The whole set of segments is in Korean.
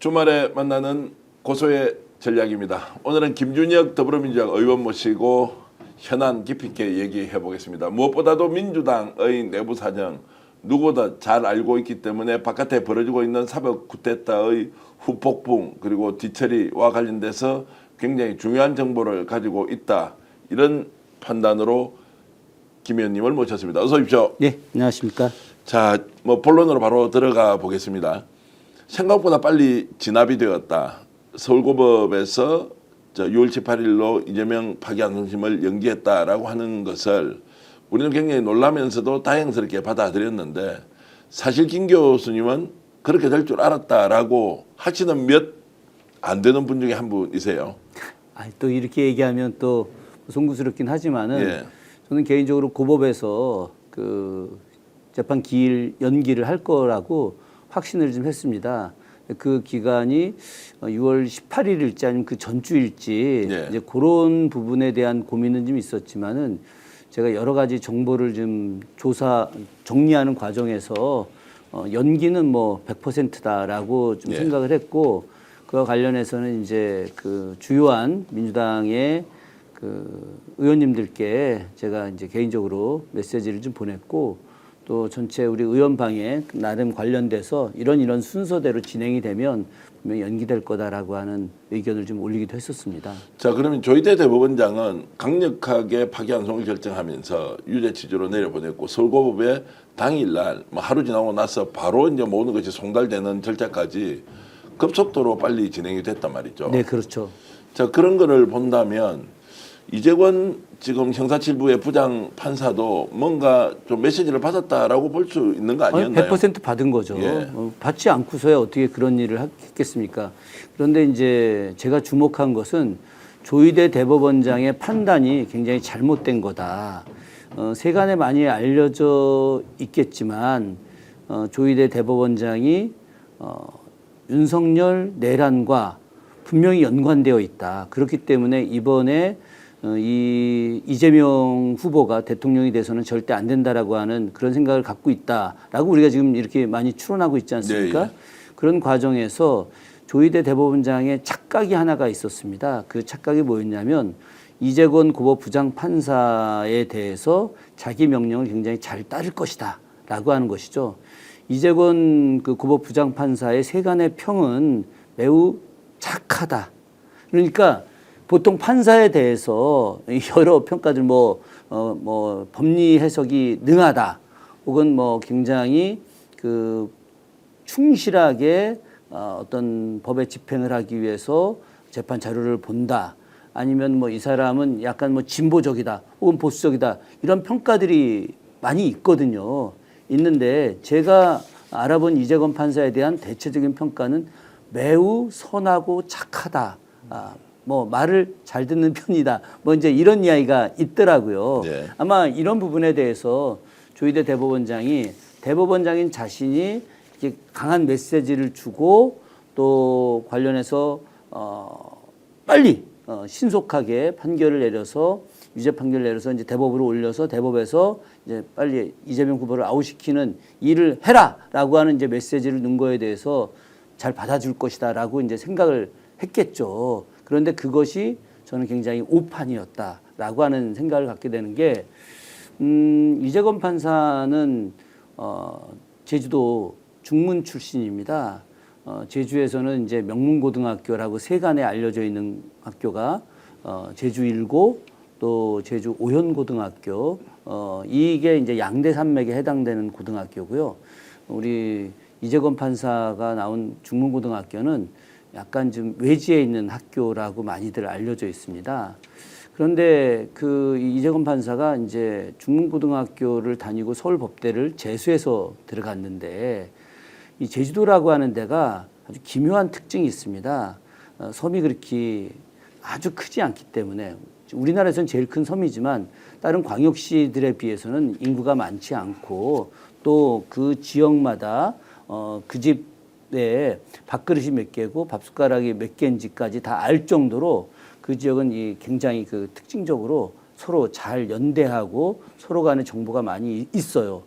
주말에 만나는 고소의 전략입니다. 오늘은 김준혁 더불어민주당 의원 모시고 현안 깊이 있게 얘기해 보겠습니다. 무엇보다도 민주당의 내부 사정 누구보다 잘 알고 있기 때문에 바깥에 벌어지고 있는 사법 쿠데타의 후폭풍 그리고 뒤처리와 관련돼서 굉장히 중요한 정보를 가지고 있다. 이런 판단으로 김 의원님을 모셨습니다. 어서 오십시오. 네, 안녕하십니까. 자, 본론으로 바로 들어가 보겠습니다. 생각보다 빨리 진압이 되었다. 서울고법에서 6월 18일로 이재명 파기환 송심을 연기했다라고 하는 것을 우리는 굉장히 놀라면서도 다행스럽게 받아들였는데 사실 김 교수님은 그렇게 될 줄 알았다라고 하시는 몇 안 되는 분 중에 한 분이세요. 또 이렇게 얘기하면 또 송구스럽긴 하지만은 예. 저는 개인적으로 고법에서 그 재판 기일 연기를 할 거라고 확신을 좀 했습니다. 그 기간이 6월 18일일지 아니면 그 전주일지 예. 이제 그런 부분에 대한 고민은 좀 있었지만은 제가 여러 가지 정보를 좀 정리하는 과정에서 연기는 뭐 100%다라고 좀 예. 생각을 했고 그와 관련해서는 이제 그 주요한 민주당의 그 의원님들께 제가 이제 개인적으로 메시지를 좀 보냈고 또 전체 우리 의원방에 나름 관련돼서 이런 순서대로 진행이 되면 분명히 연기될 거다라고 하는 의견을 좀 올리기도 했었습니다. 자, 그러면 조희대 대법원장은 강력하게 파기환송을 결정하면서 유죄 취지로 내려보냈고 서울고법에 당일날 하루 지나고 나서 바로 이제 모든 것이 송달되는 절차까지 급속도로 빨리 진행이 됐단 말이죠. 네, 그렇죠. 자, 그런 거를 본다면 이재권 지금 형사칠부의 부장 판사도 뭔가 좀 메시지를 받았다라고 볼 수 있는 거 아니었나요? 100% 받은 거죠. 예. 받지 않고서야 어떻게 그런 일을 했겠습니까? 그런데 이제 제가 주목한 것은 조희대 대법원장의 판단이 굉장히 잘못된 거다. 세간에 많이 알려져 있겠지만 조희대 대법원장이 윤석열 내란과 분명히 연관되어 있다. 그렇기 때문에 이번에 이 이재명 후보가 대통령이 돼서는 절대 안 된다라고 하는 그런 생각을 갖고 있다라고 우리가 지금 이렇게 많이 추론하고 있지 않습니까? 네, 예. 그런 과정에서 조희대 대법원장의 착각이 하나가 있었습니다. 그 착각이 뭐였냐면 이재권 고법 부장 판사에 대해서 자기 명령을 굉장히 잘 따를 것이다라고 하는 것이죠. 이재권 그 고법 부장 판사의 세간의 평은 매우 착하다. 그러니까 보통 판사에 대해서 여러 평가들 법리 해석이 능하다, 혹은 굉장히 그 충실하게 어떤 법의 집행을 하기 위해서 재판 자료를 본다. 아니면 이 사람은 약간 진보적이다, 혹은 보수적이다, 이런 평가들이 많이 있거든요. 있는데 제가 알아본 이재권 판사에 대한 대체적인 평가는 매우 선하고 착하다. 말을 잘 듣는 편이다. 이제 이런 이야기가 있더라고요. 네. 아마 이런 부분에 대해서 조희대 대법원장인 자신이 이렇게 강한 메시지를 주고 또 관련해서 빨리 신속하게 판결을 내려서 유죄 판결을 내려서 이제 대법으로 올려서 대법에서 이제 빨리 이재명 후보를 아웃시키는 일을 해라라고 하는 이제 메시지를 넣은 거에 대해서 잘 받아줄 것이다라고 이제 생각을 했겠죠. 그런데 그것이 저는 굉장히 오판이었다라고 하는 생각을 갖게 되는 게 이재권 판사는 제주도 중문 출신입니다. 제주에서는 이제 명문고등학교라고 세간에 알려져 있는 학교가 제주 1고 또 제주 오현고등학교 이게 이제 양대 산맥에 해당되는 고등학교고요. 우리 이재권 판사가 나온 중문고등학교는 약간 좀 외지에 있는 학교라고 많이들 알려져 있습니다. 그런데 그 이재권 판사가 이제 중문고등학교를 다니고 서울법대를 재수해서 들어갔는데 이 제주도라고 하는 데가 아주 기묘한 특징이 있습니다. 섬이 그렇게 아주 크지 않기 때문에 우리나라에서는 제일 큰 섬이지만 다른 광역시들에 비해서는 인구가 많지 않고 또 그 지역마다 그 집에 밥그릇이 몇 개고 밥숟가락이 몇 개인지까지 다 알 정도로 그 지역은 굉장히 그 특징적으로 서로 잘 연대하고 서로 간의 정보가 많이 있어요.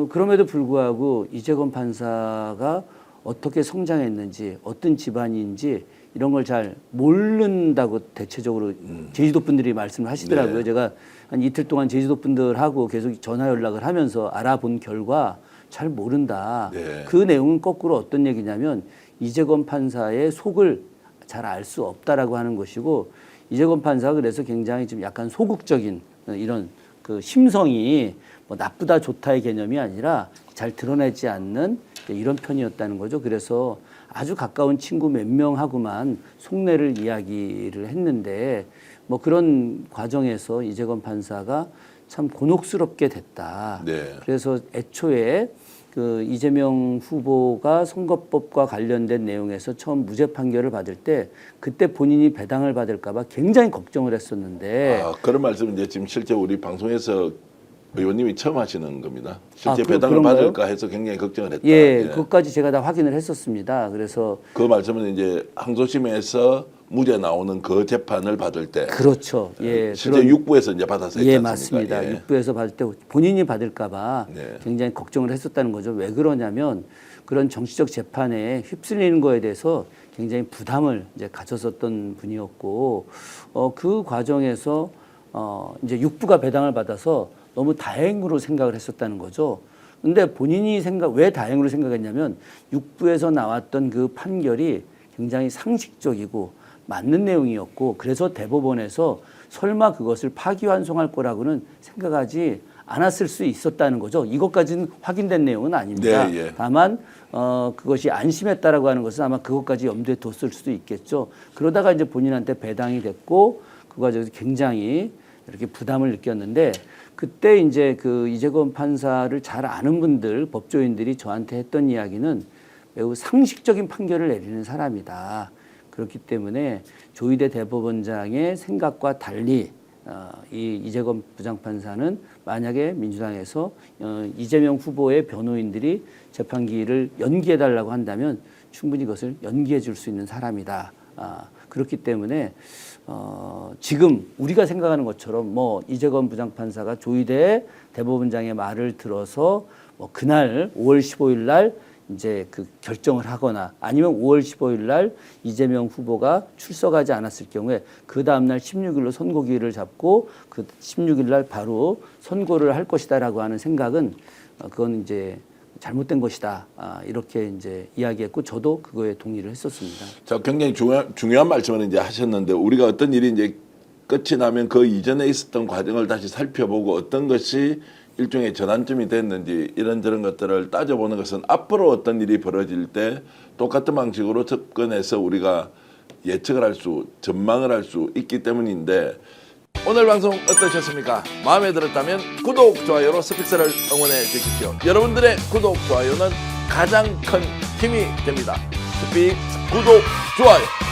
그럼에도 불구하고 이재권 판사가 어떻게 성장했는지 어떤 집안인지 이런 걸 잘 모른다고 대체적으로 제주도 분들이 말씀을 하시더라고요. 네. 제가 한 이틀 동안 제주도 분들하고 계속 전화 연락을 하면서 알아본 결과 잘 모른다. 네. 그 내용은 거꾸로 어떤 얘기냐면 이재건 판사의 속을 잘 알 수 없다라고 하는 것이고 이재건 판사가 그래서 굉장히 좀 약간 소극적인 이런 그 심성이 뭐 나쁘다 좋다의 개념이 아니라 잘 드러내지 않는 이런 편이었다는 거죠. 그래서 아주 가까운 친구 몇 명하고만 속내를 이야기를 했는데 뭐 그런 과정에서 이재건 판사가 참 곤혹스럽게 됐다. 네. 그래서 애초에 그 이재명 후보가 선거법과 관련된 내용에서 처음 무죄 판결을 받을 때 그때 본인이 배당을 받을까 봐 굉장히 걱정을 했었는데 그런 말씀은 이제 지금 실제 우리 방송에서 의원님이 처음 하시는 겁니다. 실제 그- 배당을 그런가요? 받을까 해서 굉장히 걱정을 했다. 예, 그것까지 제가 다 확인을 했었습니다. 그래서 그 말씀은 이제 항소심에서 무죄 나오는 그 재판을 받을 때 그렇죠. 예, 실제 육부에서 이제 받았어요. 예, 맞습니다. 예. 육부에서 받을 때 본인이 받을까봐 네. 굉장히 걱정을 했었다는 거죠. 왜 그러냐면 그런 정치적 재판에 휩쓸리는 거에 대해서 굉장히 부담을 이제 가졌었던 분이었고, 그 과정에서 이제 육부가 배당을 받아서 너무 다행으로 생각을 했었다는 거죠. 근데 본인이 왜 다행으로 생각했냐면 육부에서 나왔던 그 판결이 굉장히 상식적이고 맞는 내용이었고 그래서 대법원에서 설마 그것을 파기환송할 거라고는 생각하지 않았을 수 있었다는 거죠. 이것까지는 확인된 내용은 아닙니다. 네, 예. 다만 그것이 안심했다라고 하는 것은 아마 그것까지 염두에 뒀을 수도 있겠죠. 그러다가 이제 본인한테 배당이 됐고 그 과정에서 굉장히 이렇게 부담을 느꼈는데 그때 이제 그 이재건 판사를 잘 아는 분들 법조인들이 저한테 했던 이야기는 매우 상식적인 판결을 내리는 사람이다. 그렇기 때문에 조희대 대법원장의 생각과 달리 이 이재건 부장판사는 만약에 민주당에서 이재명 후보의 변호인들이 재판기를 연기해달라고 한다면 충분히 그것을 연기해 줄 수 있는 사람이다. 그렇기 때문에 지금 우리가 생각하는 것처럼 뭐 이재건 부장판사가 조희대 대법원장의 말을 들어서 뭐 그날 5월 15일 날 이제 그 결정을 하거나 아니면 5월 15일 날 이재명 후보가 출석하지 않았을 경우에 그 다음 날 16일로 선고기일을 잡고 그 16일 날 바로 선고를 할 것이다라고 하는 생각은 그건 이제 잘못된 것이다. 이렇게 이제 이야기했고 저도 그거에 동의를 했었습니다. 자, 굉장히 중요한 말씀을 이제 하셨는데 우리가 어떤 일이 이제 끝이 나면 그 이전에 있었던 과정을 다시 살펴보고 어떤 것이 일종의 전환점이 됐는지 이런저런 것들을 따져보는 것은 앞으로 어떤 일이 벌어질 때 똑같은 방식으로 접근해서 우리가 예측을 할 수, 전망을 할 수 있기 때문인데 오늘 방송 어떠셨습니까? 마음에 들었다면 구독, 좋아요로 스픽스를 응원해 주십시오. 여러분들의 구독, 좋아요는 가장 큰 힘이 됩니다. 스픽스 구독, 좋아요.